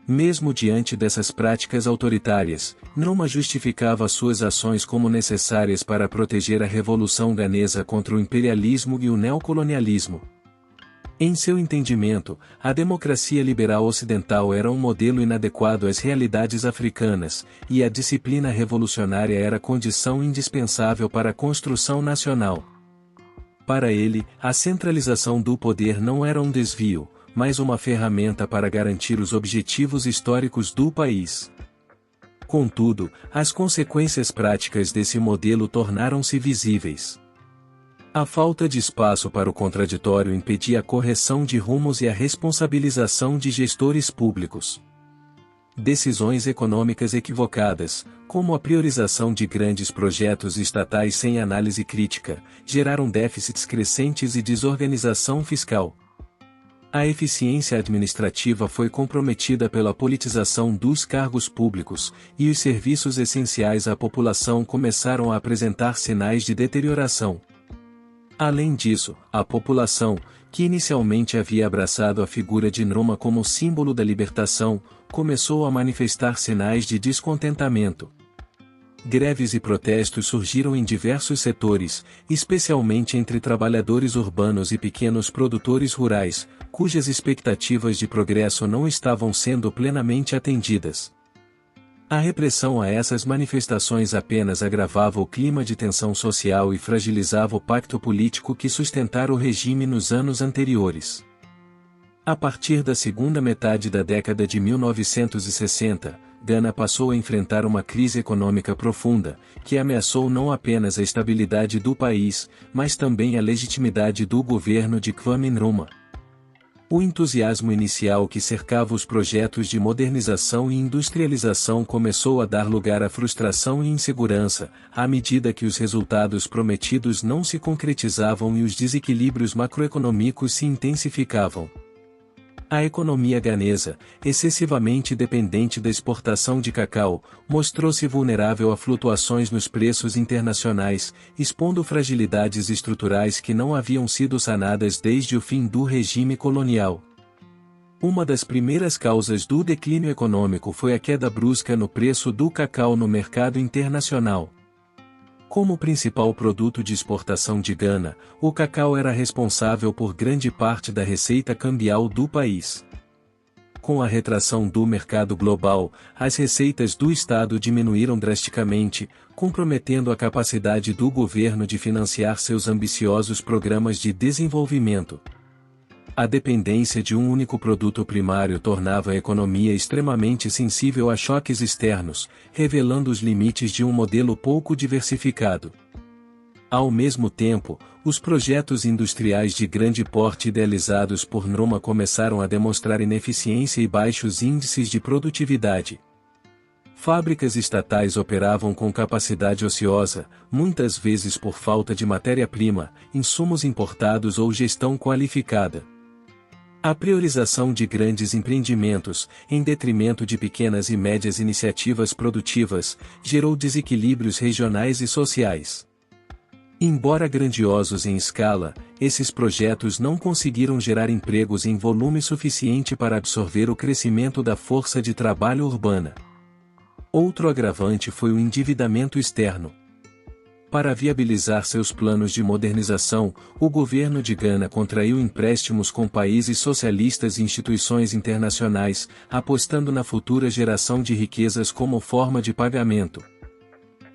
Mesmo diante dessas práticas autoritárias, Nkrumah justificava suas ações como necessárias para proteger a Revolução Ganesa contra o imperialismo e o neocolonialismo. Em seu entendimento, a democracia liberal ocidental era um modelo inadequado às realidades africanas, e a disciplina revolucionária era condição indispensável para a construção nacional. Para ele, a centralização do poder não era um desvio, mas uma ferramenta para garantir os objetivos históricos do país. Contudo, as consequências práticas desse modelo tornaram-se visíveis. A falta de espaço para o contraditório impedia a correção de rumos e a responsabilização de gestores públicos. Decisões econômicas equivocadas, como a priorização de grandes projetos estatais sem análise crítica, geraram déficits crescentes e desorganização fiscal. A eficiência administrativa foi comprometida pela politização dos cargos públicos, e os serviços essenciais à população começaram a apresentar sinais de deterioração. Além disso, a população, que inicialmente havia abraçado a figura de Nkrumah como símbolo da libertação, começou a manifestar sinais de descontentamento. Greves e protestos surgiram em diversos setores, especialmente entre trabalhadores urbanos e pequenos produtores rurais, cujas expectativas de progresso não estavam sendo plenamente atendidas. A repressão a essas manifestações apenas agravava o clima de tensão social e fragilizava o pacto político que sustentara o regime nos anos anteriores. A partir da segunda metade da década de 1960, Gana passou a enfrentar uma crise econômica profunda, que ameaçou não apenas a estabilidade do país, mas também a legitimidade do governo de Kwame Nkrumah. O entusiasmo inicial que cercava os projetos de modernização e industrialização começou a dar lugar à frustração e insegurança, à medida que os resultados prometidos não se concretizavam e os desequilíbrios macroeconômicos se intensificavam. A economia ganesa, excessivamente dependente da exportação de cacau, mostrou-se vulnerável a flutuações nos preços internacionais, expondo fragilidades estruturais que não haviam sido sanadas desde o fim do regime colonial. Uma das primeiras causas do declínio econômico foi a queda brusca no preço do cacau no mercado internacional. Como principal produto de exportação de Gana, o cacau era responsável por grande parte da receita cambial do país. Com a retração do mercado global, as receitas do Estado diminuíram drasticamente, comprometendo a capacidade do governo de financiar seus ambiciosos programas de desenvolvimento. A dependência de um único produto primário tornava a economia extremamente sensível a choques externos, revelando os limites de um modelo pouco diversificado. Ao mesmo tempo, os projetos industriais de grande porte idealizados por Nkrumah começaram a demonstrar ineficiência e baixos índices de produtividade. Fábricas estatais operavam com capacidade ociosa, muitas vezes por falta de matéria-prima, insumos importados ou gestão qualificada. A priorização de grandes empreendimentos, em detrimento de pequenas e médias iniciativas produtivas, gerou desequilíbrios regionais e sociais. Embora grandiosos em escala, esses projetos não conseguiram gerar empregos em volume suficiente para absorver o crescimento da força de trabalho urbana. Outro agravante foi o endividamento externo. Para viabilizar seus planos de modernização, o governo de Gana contraiu empréstimos com países socialistas e instituições internacionais, apostando na futura geração de riquezas como forma de pagamento.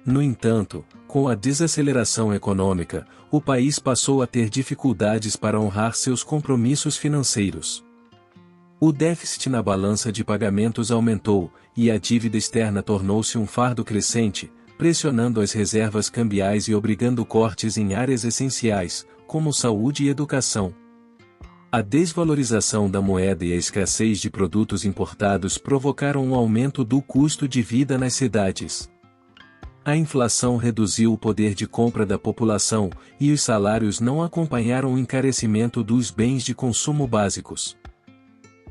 No entanto, com a desaceleração econômica, o país passou a ter dificuldades para honrar seus compromissos financeiros. O déficit na balança de pagamentos aumentou, e a dívida externa tornou-se um fardo crescente, pressionando as reservas cambiais e obrigando cortes em áreas essenciais, como saúde e educação. A desvalorização da moeda e a escassez de produtos importados provocaram um aumento do custo de vida nas cidades. A inflação reduziu o poder de compra da população, e os salários não acompanharam o encarecimento dos bens de consumo básicos.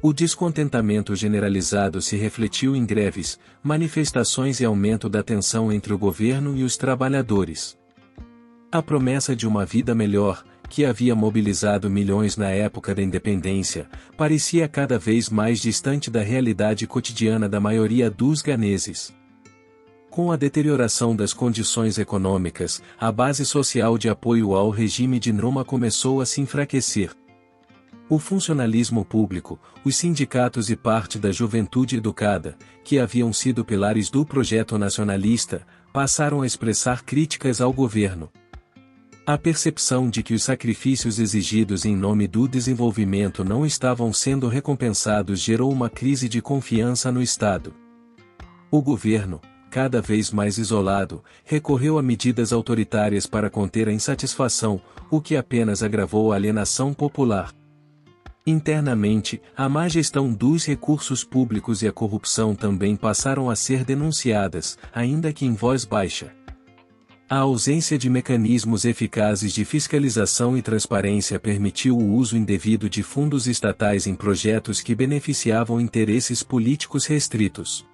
O descontentamento generalizado se refletiu em greves, manifestações e aumento da tensão entre o governo e os trabalhadores. A promessa de uma vida melhor, que havia mobilizado milhões na época da independência, parecia cada vez mais distante da realidade cotidiana da maioria dos ganeses. Com a deterioração das condições econômicas, a base social de apoio ao regime de Nkrumah começou a se enfraquecer. O funcionalismo público, os sindicatos e parte da juventude educada, que haviam sido pilares do projeto nacionalista, passaram a expressar críticas ao governo. A percepção de que os sacrifícios exigidos em nome do desenvolvimento não estavam sendo recompensados gerou uma crise de confiança no Estado. O governo, cada vez mais isolado, recorreu a medidas autoritárias para conter a insatisfação, o que apenas agravou a alienação popular. Internamente, a má gestão dos recursos públicos e a corrupção também passaram a ser denunciadas, ainda que em voz baixa. A ausência de mecanismos eficazes de fiscalização e transparência permitiu o uso indevido de fundos estatais em projetos que beneficiavam interesses políticos restritos.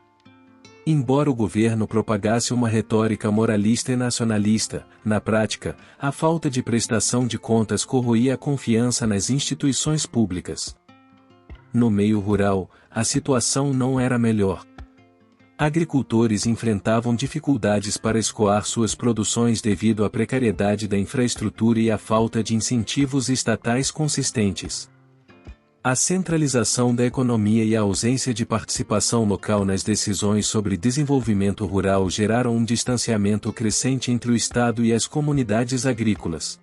Embora o governo propagasse uma retórica moralista e nacionalista, na prática, a falta de prestação de contas corroía a confiança nas instituições públicas. No meio rural, a situação não era melhor. Agricultores enfrentavam dificuldades para escoar suas produções devido à precariedade da infraestrutura e à falta de incentivos estatais consistentes. A centralização da economia e a ausência de participação local nas decisões sobre desenvolvimento rural geraram um distanciamento crescente entre o Estado e as comunidades agrícolas.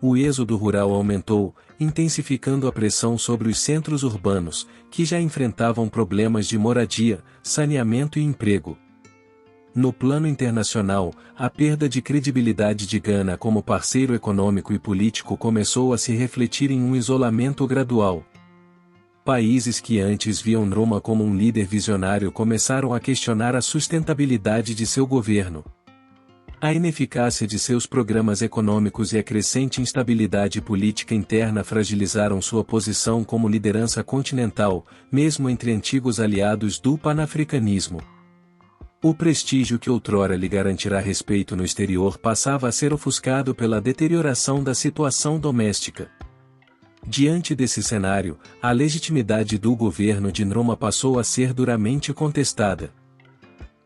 O êxodo rural aumentou, intensificando a pressão sobre os centros urbanos, que já enfrentavam problemas de moradia, saneamento e emprego. No plano internacional, a perda de credibilidade de Gana como parceiro econômico e político começou a se refletir em um isolamento gradual. Países que antes viam Nkrumah como um líder visionário começaram a questionar a sustentabilidade de seu governo. A ineficácia de seus programas econômicos e a crescente instabilidade política interna fragilizaram sua posição como liderança continental, mesmo entre antigos aliados do panafricanismo. O prestígio que outrora lhe garantirá respeito no exterior passava a ser ofuscado pela deterioração da situação doméstica. Diante desse cenário, a legitimidade do governo de Nkrumah passou a ser duramente contestada.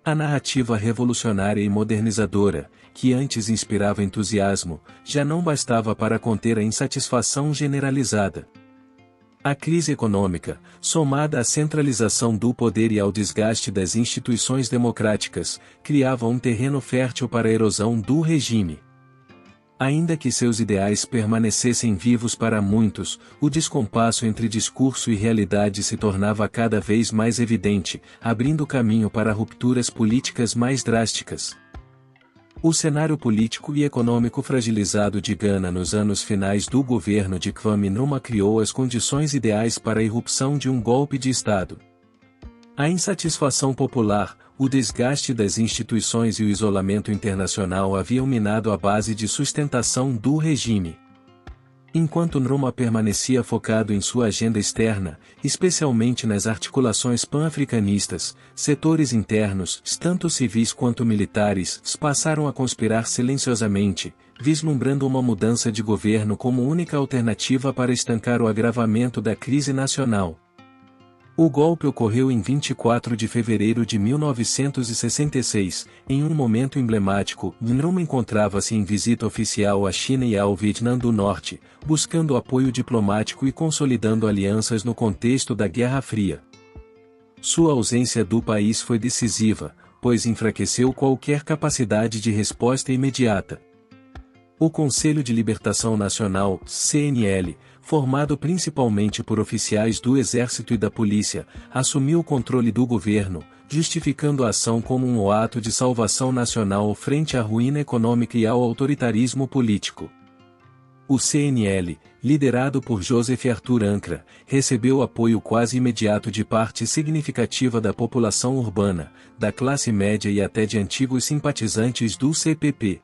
A narrativa revolucionária e modernizadora, que antes inspirava entusiasmo, já não bastava para conter a insatisfação generalizada. A crise econômica, somada à centralização do poder e ao desgaste das instituições democráticas, criava um terreno fértil para a erosão do regime. Ainda que seus ideais permanecessem vivos para muitos, o descompasso entre discurso e realidade se tornava cada vez mais evidente, abrindo caminho para rupturas políticas mais drásticas. O cenário político e econômico fragilizado de Gana nos anos finais do governo de Kwame Nkrumah criou as condições ideais para a irrupção de um golpe de Estado. A insatisfação popular, o desgaste das instituições e o isolamento internacional haviam minado a base de sustentação do regime. Enquanto Nkrumah permanecia focado em sua agenda externa, especialmente nas articulações pan-africanistas, setores internos, tanto civis quanto militares, passaram a conspirar silenciosamente, vislumbrando uma mudança de governo como única alternativa para estancar o agravamento da crise nacional. O golpe ocorreu em 24 de fevereiro de 1966, em um momento emblemático. Nkrumah encontrava-se em visita oficial à China e ao Vietnã do Norte, buscando apoio diplomático e consolidando alianças no contexto da Guerra Fria. Sua ausência do país foi decisiva, pois enfraqueceu qualquer capacidade de resposta imediata. O Conselho de Libertação Nacional, CNL, formado principalmente por oficiais do Exército e da Polícia, assumiu o controle do governo, justificando a ação como um ato de salvação nacional frente à ruína econômica e ao autoritarismo político. O CNL, liderado por Joseph Arthur Ankara, recebeu apoio quase imediato de parte significativa da população urbana, da classe média e até de antigos simpatizantes do CPP.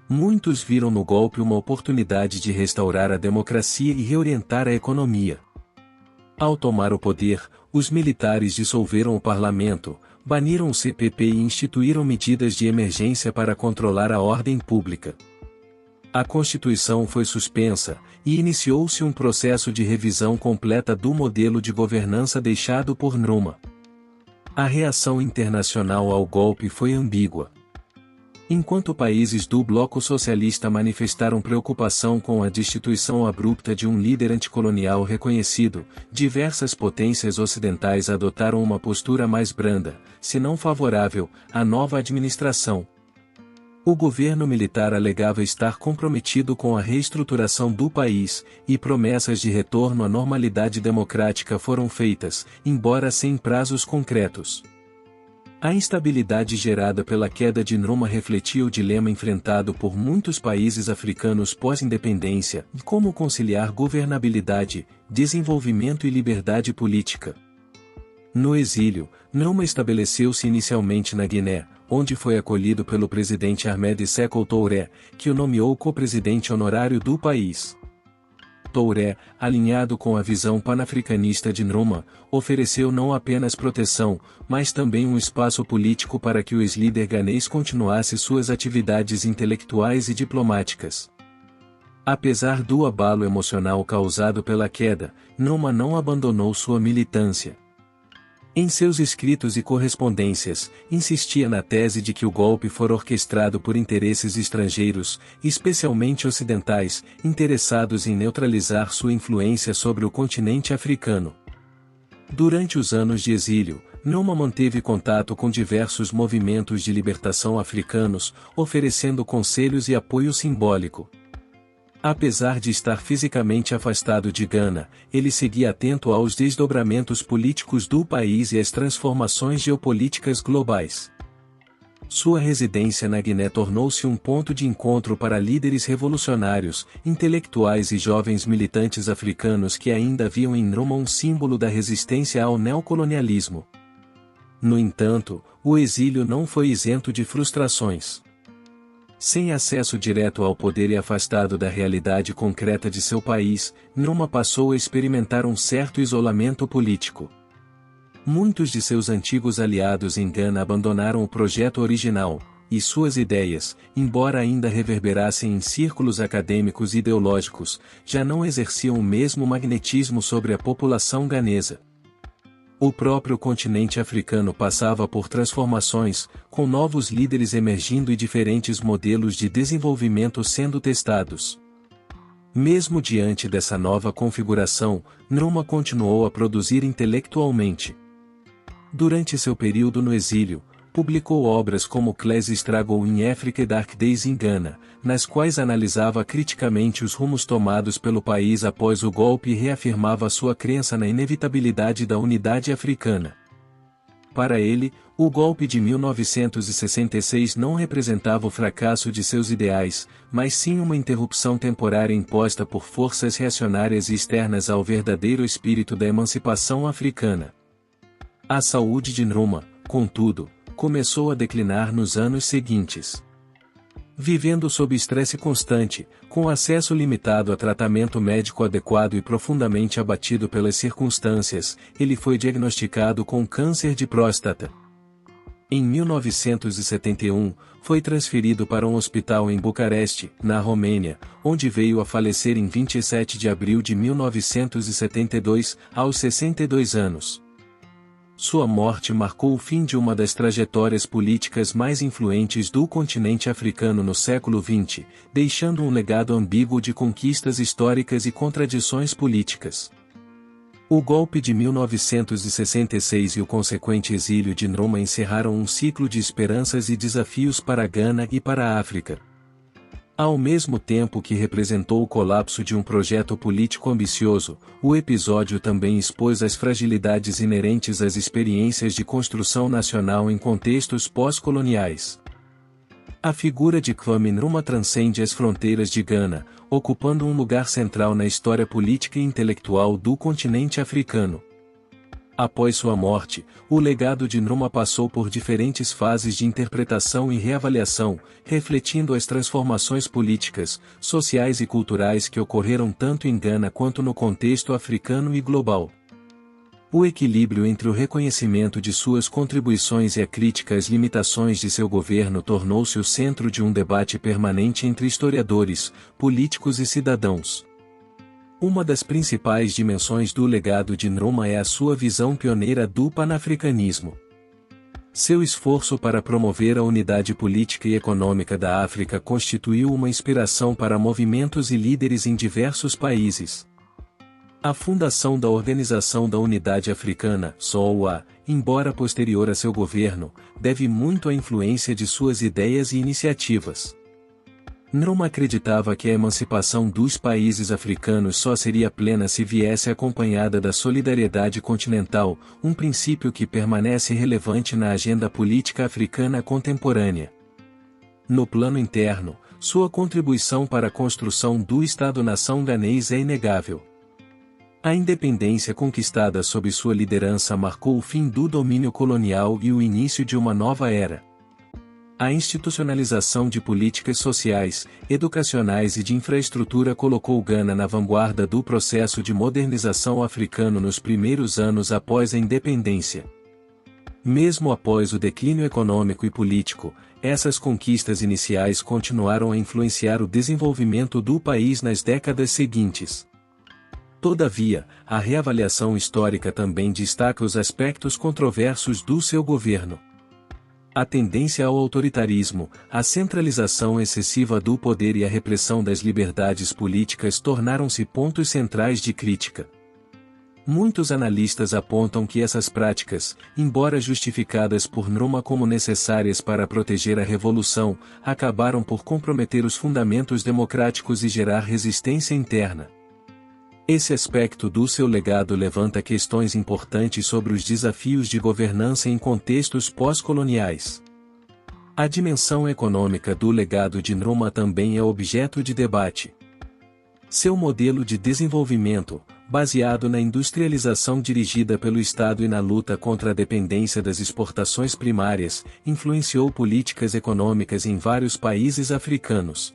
Muitos viram no golpe uma oportunidade de restaurar a democracia e reorientar a economia. Ao tomar o poder, os militares dissolveram o parlamento, baniram o CPP e instituíram medidas de emergência para controlar a ordem pública. A Constituição foi suspensa, e iniciou-se um processo de revisão completa do modelo de governança deixado por Nkrumah. A reação internacional ao golpe foi ambígua. Enquanto países do bloco socialista manifestaram preocupação com a destituição abrupta de um líder anticolonial reconhecido, diversas potências ocidentais adotaram uma postura mais branda, se não favorável, à nova administração. O governo militar alegava estar comprometido com a reestruturação do país, e promessas de retorno à normalidade democrática foram feitas, embora sem prazos concretos. A instabilidade gerada pela queda de Nkrumah refletia o dilema enfrentado por muitos países africanos pós-independência, como conciliar governabilidade, desenvolvimento e liberdade política. No exílio, Nkrumah estabeleceu-se inicialmente na Guiné, onde foi acolhido pelo presidente Ahmed Sékou Touré, que o nomeou co-presidente honorário do país. Touré, alinhado com a visão panafricanista de Nkrumah, ofereceu não apenas proteção, mas também um espaço político para que o ex-líder ganês continuasse suas atividades intelectuais e diplomáticas. Apesar do abalo emocional causado pela queda, Nkrumah não abandonou sua militância. Em seus escritos e correspondências, insistia na tese de que o golpe fora orquestrado por interesses estrangeiros, especialmente ocidentais, interessados em neutralizar sua influência sobre o continente africano. Durante os anos de exílio, Nkrumah manteve contato com diversos movimentos de libertação africanos, oferecendo conselhos e apoio simbólico. Apesar de estar fisicamente afastado de Gana, ele seguia atento aos desdobramentos políticos do país e às transformações geopolíticas globais. Sua residência na Guiné tornou-se um ponto de encontro para líderes revolucionários, intelectuais e jovens militantes africanos que ainda viam em Nkrumah um símbolo da resistência ao neocolonialismo. No entanto, o exílio não foi isento de frustrações. Sem acesso direto ao poder e afastado da realidade concreta de seu país, Nkrumah passou a experimentar um certo isolamento político. Muitos de seus antigos aliados em Gana abandonaram o projeto original, e suas ideias, embora ainda reverberassem em círculos acadêmicos e ideológicos, já não exerciam o mesmo magnetismo sobre a população ganesa. O próprio continente africano passava por transformações, com novos líderes emergindo e diferentes modelos de desenvolvimento sendo testados. Mesmo diante dessa nova configuração, Nkrumah continuou a produzir intelectualmente. Durante seu período no exílio, publicou obras como Class Struggle in Africa e Dark Days in Ghana, nas quais analisava criticamente os rumos tomados pelo país após o golpe e reafirmava sua crença na inevitabilidade da unidade africana. Para ele, o golpe de 1966 não representava o fracasso de seus ideais, mas sim uma interrupção temporária imposta por forças reacionárias e externas ao verdadeiro espírito da emancipação africana. A saúde de Nkrumah, contudo, começou a declinar nos anos seguintes. Vivendo sob estresse constante, com acesso limitado a tratamento médico adequado e profundamente abatido pelas circunstâncias, ele foi diagnosticado com câncer de próstata. Em 1971, foi transferido para um hospital em Bucareste, na Romênia, onde veio a falecer em 27 de abril de 1972, aos 62 anos. Sua morte marcou o fim de uma das trajetórias políticas mais influentes do continente africano no século XX, deixando um legado ambíguo de conquistas históricas e contradições políticas. O golpe de 1966 e o consequente exílio de Nkrumah encerraram um ciclo de esperanças e desafios para Gana e para a África. Ao mesmo tempo que representou o colapso de um projeto político ambicioso, o episódio também expôs as fragilidades inerentes às experiências de construção nacional em contextos pós-coloniais. A figura de Kwame Nkrumah transcende as fronteiras de Gana, ocupando um lugar central na história política e intelectual do continente africano. Após sua morte, o legado de Nkrumah passou por diferentes fases de interpretação e reavaliação, refletindo as transformações políticas, sociais e culturais que ocorreram tanto em Gana quanto no contexto africano e global. O equilíbrio entre o reconhecimento de suas contribuições e a crítica às limitações de seu governo tornou-se o centro de um debate permanente entre historiadores, políticos e cidadãos. Uma das principais dimensões do legado de Nkrumah é a sua visão pioneira do panafricanismo. Seu esforço para promover a unidade política e econômica da África constituiu uma inspiração para movimentos e líderes em diversos países. A fundação da Organização da Unidade Africana, SOUA, embora posterior a seu governo, deve muito à influência de suas ideias e iniciativas. Nkrumah acreditava que a emancipação dos países africanos só seria plena se viesse acompanhada da solidariedade continental, um princípio que permanece relevante na agenda política africana contemporânea. No plano interno, sua contribuição para a construção do Estado-nação ganês é inegável. A independência conquistada sob sua liderança marcou o fim do domínio colonial e o início de uma nova era. A institucionalização de políticas sociais, educacionais e de infraestrutura colocou Gana na vanguarda do processo de modernização africano nos primeiros anos após a independência. Mesmo após o declínio econômico e político, essas conquistas iniciais continuaram a influenciar o desenvolvimento do país nas décadas seguintes. Todavia, a reavaliação histórica também destaca os aspectos controversos do seu governo. A tendência ao autoritarismo, a centralização excessiva do poder e a repressão das liberdades políticas tornaram-se pontos centrais de crítica. Muitos analistas apontam que essas práticas, embora justificadas por Nkrumah como necessárias para proteger a revolução, acabaram por comprometer os fundamentos democráticos e gerar resistência interna. Esse aspecto do seu legado levanta questões importantes sobre os desafios de governança em contextos pós-coloniais. A dimensão econômica do legado de Nkrumah também é objeto de debate. Seu modelo de desenvolvimento, baseado na industrialização dirigida pelo Estado e na luta contra a dependência das exportações primárias, influenciou políticas econômicas em vários países africanos.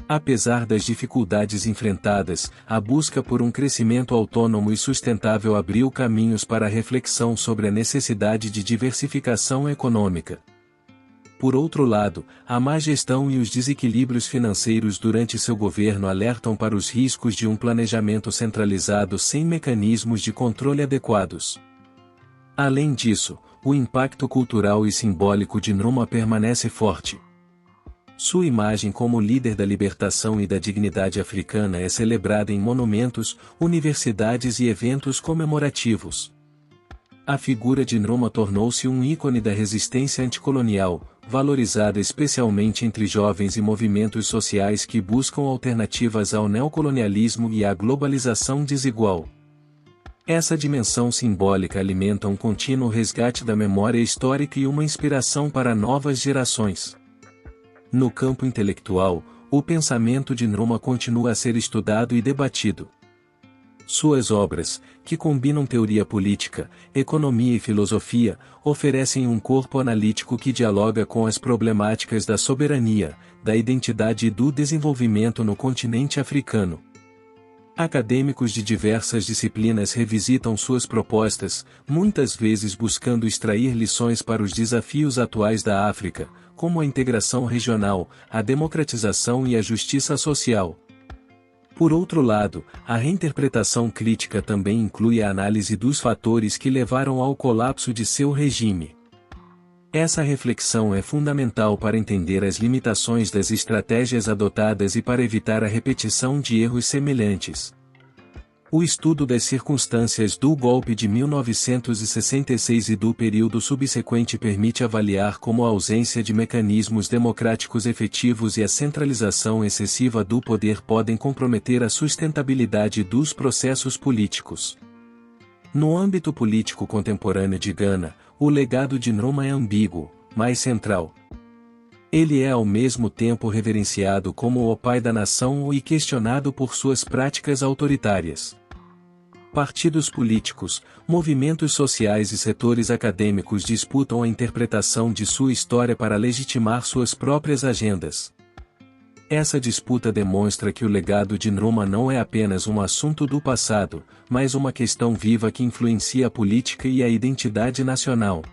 Apesar das dificuldades enfrentadas, a busca por um crescimento autônomo e sustentável abriu caminhos para a reflexão sobre a necessidade de diversificação econômica. Por outro lado, a má gestão e os desequilíbrios financeiros durante seu governo alertam para os riscos de um planejamento centralizado sem mecanismos de controle adequados. Além disso, o impacto cultural e simbólico de Nkrumah permanece forte. Sua imagem como líder da libertação e da dignidade africana é celebrada em monumentos, universidades e eventos comemorativos. A figura de Nkrumah tornou-se um ícone da resistência anticolonial, valorizada especialmente entre jovens e movimentos sociais que buscam alternativas ao neocolonialismo e à globalização desigual. Essa dimensão simbólica alimenta um contínuo resgate da memória histórica e uma inspiração para novas gerações. No campo intelectual, o pensamento de Nkrumah continua a ser estudado e debatido. Suas obras, que combinam teoria política, economia e filosofia, oferecem um corpo analítico que dialoga com as problemáticas da soberania, da identidade e do desenvolvimento no continente africano. Acadêmicos de diversas disciplinas revisitam suas propostas, muitas vezes buscando extrair lições para os desafios atuais da África, como a integração regional, a democratização e a justiça social. Por outro lado, a reinterpretação crítica também inclui a análise dos fatores que levaram ao colapso de seu regime. Essa reflexão é fundamental para entender as limitações das estratégias adotadas e para evitar a repetição de erros semelhantes. O estudo das circunstâncias do golpe de 1966 e do período subsequente permite avaliar como a ausência de mecanismos democráticos efetivos e a centralização excessiva do poder podem comprometer a sustentabilidade dos processos políticos. No âmbito político contemporâneo de Gana, o legado de Nkrumah é ambíguo, mas central. Ele é ao mesmo tempo reverenciado como o pai da nação e questionado por suas práticas autoritárias. Partidos políticos, movimentos sociais e setores acadêmicos disputam a interpretação de sua história para legitimar suas próprias agendas. Essa disputa demonstra que o legado de Nkrumah não é apenas um assunto do passado, mas uma questão viva que influencia a política e a identidade nacional.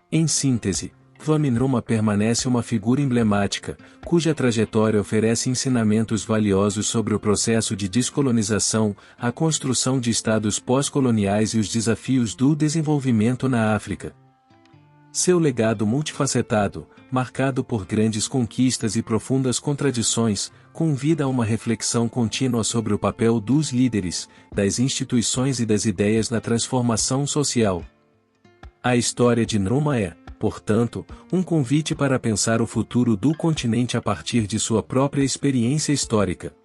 Em síntese, Kwame Nkrumah permanece uma figura emblemática, cuja trajetória oferece ensinamentos valiosos sobre o processo de descolonização, a construção de estados pós-coloniais e os desafios do desenvolvimento na África. Seu legado multifacetado, marcado por grandes conquistas e profundas contradições, convida a uma reflexão contínua sobre o papel dos líderes, das instituições e das ideias na transformação social. A história de Nkrumah é, portanto, um convite para pensar o futuro do continente a partir de sua própria experiência histórica.